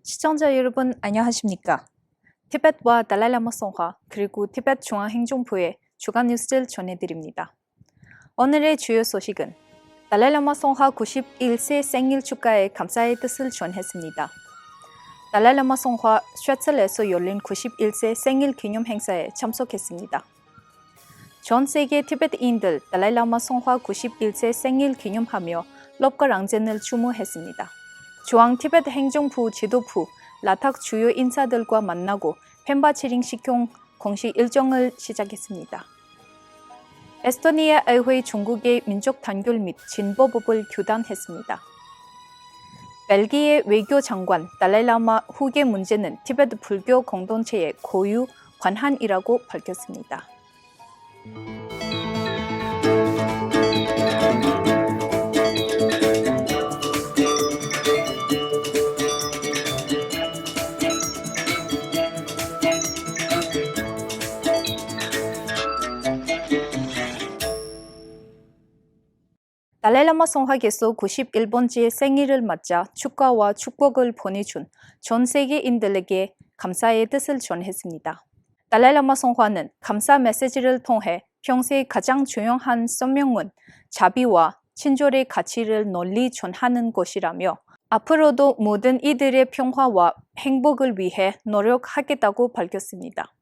시청자 여러분 안녕하십니까? 티벳과 달라이라마 성화 그리고 티벳 중앙행정부의 주간 뉴스를 전해드립니다. 오늘의 주요 소식은 달라이라마 성화 91세 생일 축하에 감사의 뜻을 전했습니다. 달라이라마 성화 쉐틀에서 열린 91세 생일 기념 행사에 참석했습니다. 전 세계 티벳인들 달라이라마 성화 91세 생일 기념하며 럽과 랑젠을 추모했습니다. 중앙 티벳 행정부 지도부 라탁 주요 인사들과 만나고 펜바치링 식용 공식 일정을 시작했습니다. 에스토니아 의회 중국의 민족 단결 및 진보법을 규탄했습니다. 벨기에 외교장관 달라이라마 후계 문제는 티베트 불교 공동체의 고유 관한이라고 밝혔습니다. 달라이라마 성화께서 91번째 생일을 맞아 축하와 축복을 보내준 전 세계인들에게 감사의 뜻을 전했습니다. 달라이라마 성화는 감사 메시지를 통해 평소에 가장 중요한 선명은 자비와 친절의 가치를 널리 전하는 것이라며 앞으로도 모든 이들의 평화와 행복을 위해 노력하겠다고 밝혔습니다.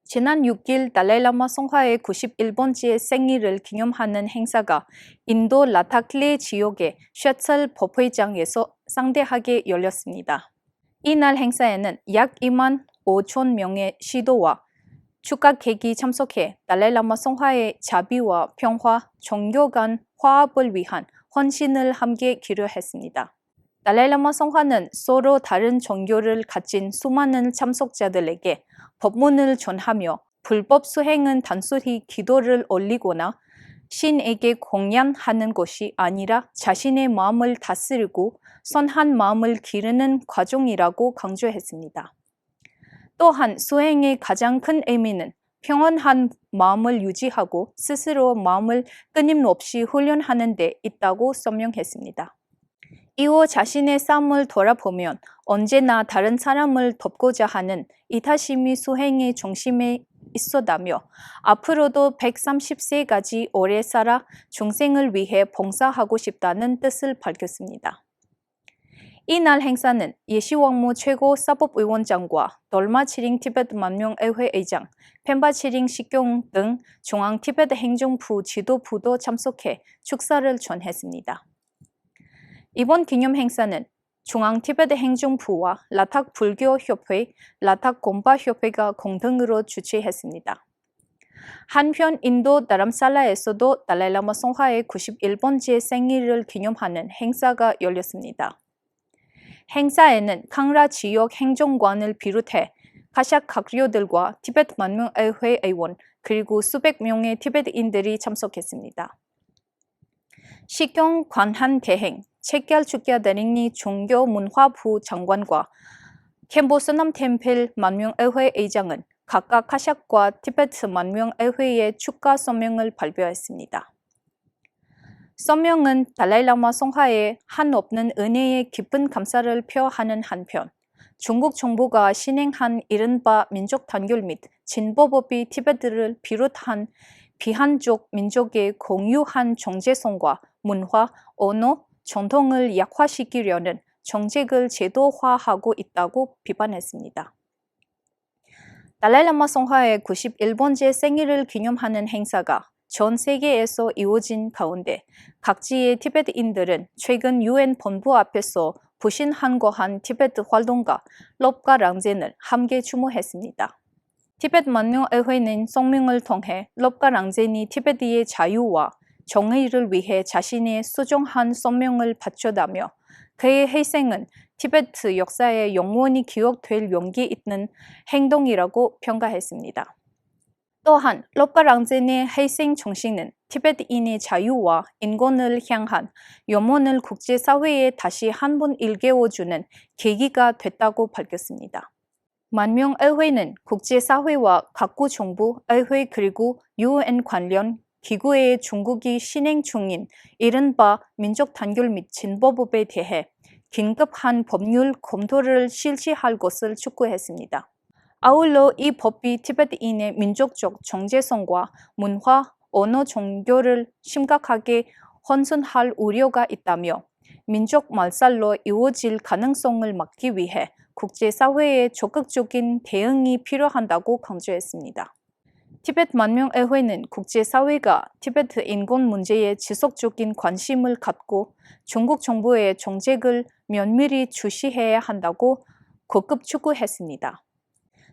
지난 6일 달라이라마 성화의 91번째 생일을 기념하는 행사가 인도 라타클레 지역의 쉐틀 법회장에서 상대하게 열렸습니다. 이날 행사에는 약 2만 5천 명의 시도와 축하객이 참석해 달라이라마 성화의 자비와 평화, 종교 간 화합을 위한 헌신을 함께 기료했습니다. 달라이라마 성화는 서로 다른 종교를 가진 수많은 참석자들에게 법문을 전하며 불법 수행은 단순히 기도를 올리거나 신에게 공양하는 것이 아니라 자신의 마음을 다스리고 선한 마음을 기르는 과정이라고 강조했습니다. 또한 수행의 가장 큰 의미는 평온한 마음을 유지하고 스스로 마음을 끊임없이 훈련하는 데 있다고 설명했습니다. 이후 자신의 삶을 돌아보면 언제나 다른 사람을 돕고자 하는 이타심이 수행의 중심에 있었다며 앞으로도 130세까지 오래 살아 중생을 위해 봉사하고 싶다는 뜻을 밝혔습니다. 이날 행사는 예시왕무 최고 사법위원장과 돌마치링 티베트 만명의회 의장, 펜바치링 식경 등 중앙 티베트 행정부 지도부도 참석해 축사를 전했습니다. 이번 기념 행사는 중앙 티베트 행정부와 라탁 불교협회, 라탁 곰바협회가 공동으로 주최했습니다. 한편 인도 다람살라에서도 달라이라마 성화의 91번째 생일을 기념하는 행사가 열렸습니다. 행사에는 캉라 지역 행정관을 비롯해 카샥閣僚들과 티베트 만명의회 의원 그리고 수백 명의 티베트인들이 참석했습니다. 식경 관한 대행 체결 축야 대링리 종교문화부 장관과 켐보 서남 템플 만명의회 의장은 각각 카샥과 티베트 만명의회의 축하 서명을 발표했습니다. 서명은 달라이라마 성화에 한없는 은혜에 깊은 감사를 표하는 한편 중국 정부가 시행한 이른바 민족 단결 및 진보법이 티베트를 비롯한 비한족 민족의 공유한 정체성과 문화, 언어, 전통을 약화시키려는 정책을 제도화하고 있다고 비판했습니다. 달라이라마 성화의 91번째 생일을 기념하는 행사가 전 세계에서 이루어진 가운데 각지의 티베트인들은 최근 UN 본부 앞에서 부신한거한 티베트 활동가 럽과 랑젠을 함께 추모했습니다. 티베트 만명의회는 성명을 통해 럽과 랑젠이 티베트의 자유와 정의를 위해 자신의 소중한 생명을 바쳤다며 그의 희생은 티베트 역사에 영원히 기억될 용기 있는 행동이라고 평가했습니다. 또한 럽과 랑젠의 희생 정신은 티베트인의 자유와 인권을 향한 염원을 국제사회에 다시 한번 일깨워주는 계기가 됐다고 밝혔습니다. 만명의회는 국제사회와 각국 정부, 의회 그리고 UN 관련 기구의 중국이 시행 중인 이른바 민족 단결 및 진보법에 대해 긴급한 법률 검토를 실시할 것을 촉구했습니다. 아울러 이 법이 티베트인의 민족적 정체성과 문화, 언어, 종교를 심각하게 훼손할 우려가 있다며 민족 말살로 이어질 가능성을 막기 위해 국제사회의 적극적인 대응이 필요하다고 강조했습니다. 티베트 만명의회는 국제사회가 티베트 인권 문제에 지속적인 관심을 갖고 중국 정부의 정책을 면밀히 주시해야 한다고 고급 촉구했습니다.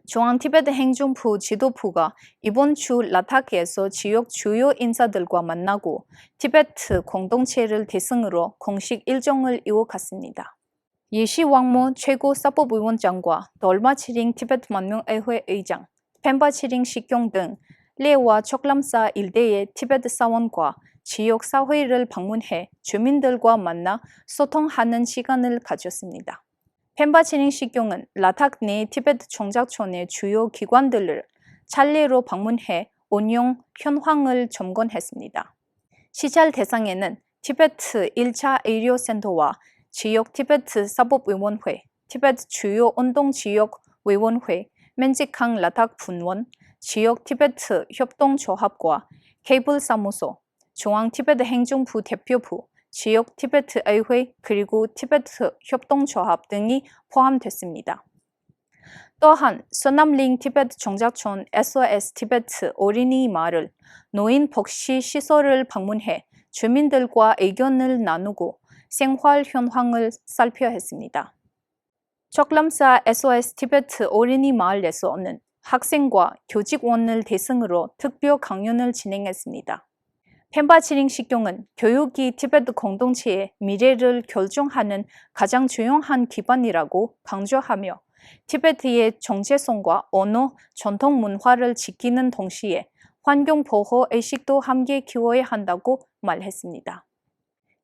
중앙티베트 행정부 지도부가 이번 주 라탁에서 지역 주요 인사들과 만나고 티베트 공동체를 대상으로 공식 일정을 이어갔습니다. 예시 왕모 최고사법위원장과 돌마치링 티베트 만명의회 의장, 펜바치링 식경 등 레와 척람사 일대의 티베트 사원과 지역 사회를 방문해 주민들과 만나 소통하는 시간을 가졌습니다. 펜바치링 식경은 라탁 내 티베트 정착촌의 주요 기관들을 차례로 방문해 운영 현황을 점검했습니다. 시찰 대상에는 티베트 1차 의료센터와 지역 티베트 사법위원회, 티베트 주요 운동지역위원회, 맨지캉 라탁 분원, 지역 티베트 협동조합과 케이블사무소, 중앙 티베트 행정부 대표부, 지역 티베트 의회 그리고 티베트 협동조합 등이 포함됐습니다. 또한 서남링 티베트 정착촌 SOS 티베트 어린이 마을, 노인 복지 시설을 방문해 주민들과 의견을 나누고 생활 현황을 살펴했습니다. 척람사 SOS 티베트 어린이 마을에서는 학생과 교직원을 대상으로 특별 강연을 진행했습니다. 펜바치링 식경은 교육이 티베트 공동체의 미래를 결정하는 가장 중요한 기반이라고 강조하며 티베트의 정체성과 언어, 전통 문화를 지키는 동시에 환경보호 의식도 함께 키워야 한다고 말했습니다.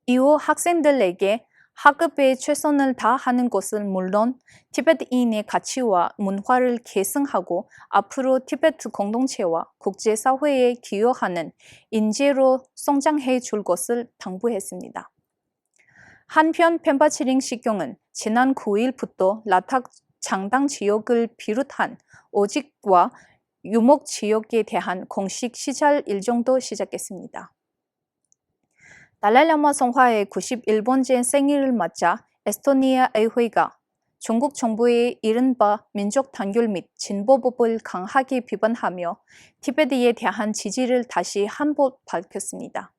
이후 학생들에게 학업에 최선을 다하는 것은 물론 티베트인의 가치와 문화를 계승하고 앞으로 티베트 공동체와 국제사회에 기여하는 인재로 성장해 줄 것을 당부했습니다. 한편 펜바치링 식경은 지난 9일부터 라탁 장당 지역을 비롯한 오직과 유목 지역에 대한 공식 시찰 일정도 시작했습니다. 달라이라마 성화의 91번째 생일을 맞아 에스토니아 의회가 중국 정부의 이른바 민족 단결 및 진보법을 강하게 비판하며 티베트에 대한 지지를 다시 한번 밝혔습니다.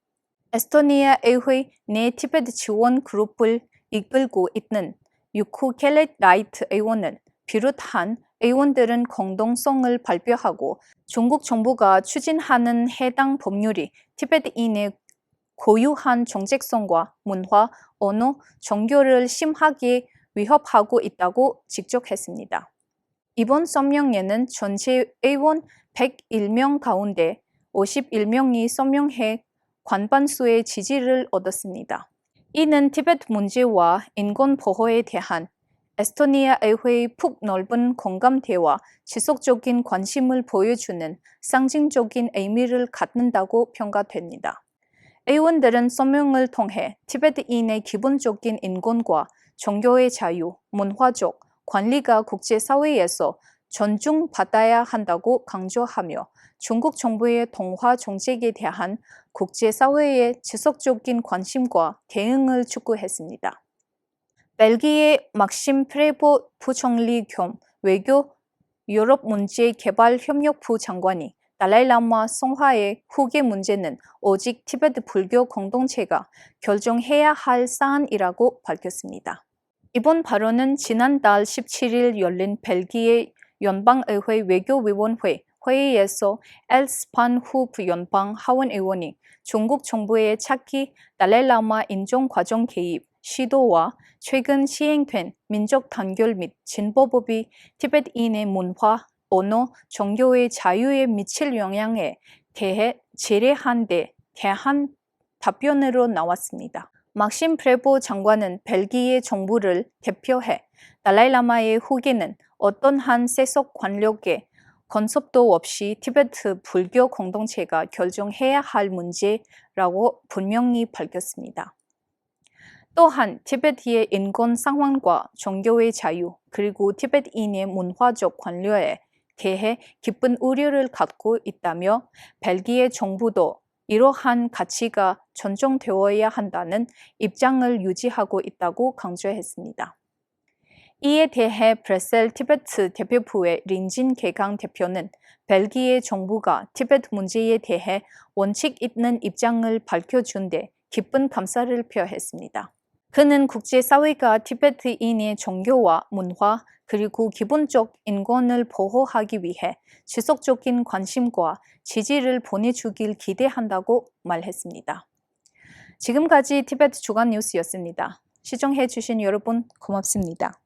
에스토니아 의회 내 티베트 지원 그룹을 이끌고 있는 유쿠 켈렛 라이트 의원은 비롯한 의원들은 공동성을 발표하고 중국 정부가 추진하는 해당 법률이 티베트인의 고유한 정체성과 문화, 언어, 종교를 심하게 위협하고 있다고 지적했습니다. 이번 서명에는 전체 의원 101명 가운데 51명이 서명해 과반수의 지지를 얻었습니다. 이는 티베트 문제와 인권 보호에 대한 에스토니아 의회의 폭넓은 공감대와 지속적인 관심을 보여주는 상징적인 의미를 갖는다고 평가됩니다. 의원들은 서명을 통해 티베트인의 기본적인 인권과 종교의 자유, 문화적 권리가 국제사회에서 존중받아야 한다고 강조하며 중국 정부의 동화 정책에 대한 국제사회의 지속적인 관심과 대응을 촉구했습니다. 벨기에 막심 프레보 부총리 겸 외교 유럽문제개발협력부 장관이 달라이라마 성화의 후계 문제는 오직 티베트 불교 공동체가 결정해야 할 사안이라고 밝혔습니다. 이번 발언은 지난달 17일 열린 벨기에 연방의회 외교위원회 회의에서 엘스판 후프 연방 하원의원이 중국 정부의 차기 달라이라마 인종 과정 개입 시도와 최근 시행된 민족 단결 및 진보법이 티베트인의 문화, 언어, 종교의 자유에 미칠 영향에 대해 질의한 데 대한 답변으로 나왔습니다. 막심 프레보 장관은 벨기에 정부를 대표해 달라이라마의 후계는 어떠한 세속 관력의 간섭도 없이 티베트 불교 공동체가 결정해야 할 문제라고 분명히 밝혔습니다. 또한 티베트의 인권 상황과 종교의 자유, 그리고 티베트인의 문화적 관료에 대해 깊은 우려를 갖고 있다며 벨기에 정부도 이러한 가치가 존중되어야 한다는 입장을 유지하고 있다고 강조했습니다. 이에 대해 브뤼셀 티베트 대표부의 린진 개강 대표는 벨기에 정부가 티베트 문제에 대해 원칙 있는 입장을 밝혀준 데 깊은 감사를 표했습니다. 그는 국제사회가 티베트인의 종교와 문화 그리고 기본적 인권을 보호하기 위해 지속적인 관심과 지지를 보내주길 기대한다고 말했습니다. 지금까지 티베트 주간 뉴스였습니다. 시청해주신 여러분 고맙습니다.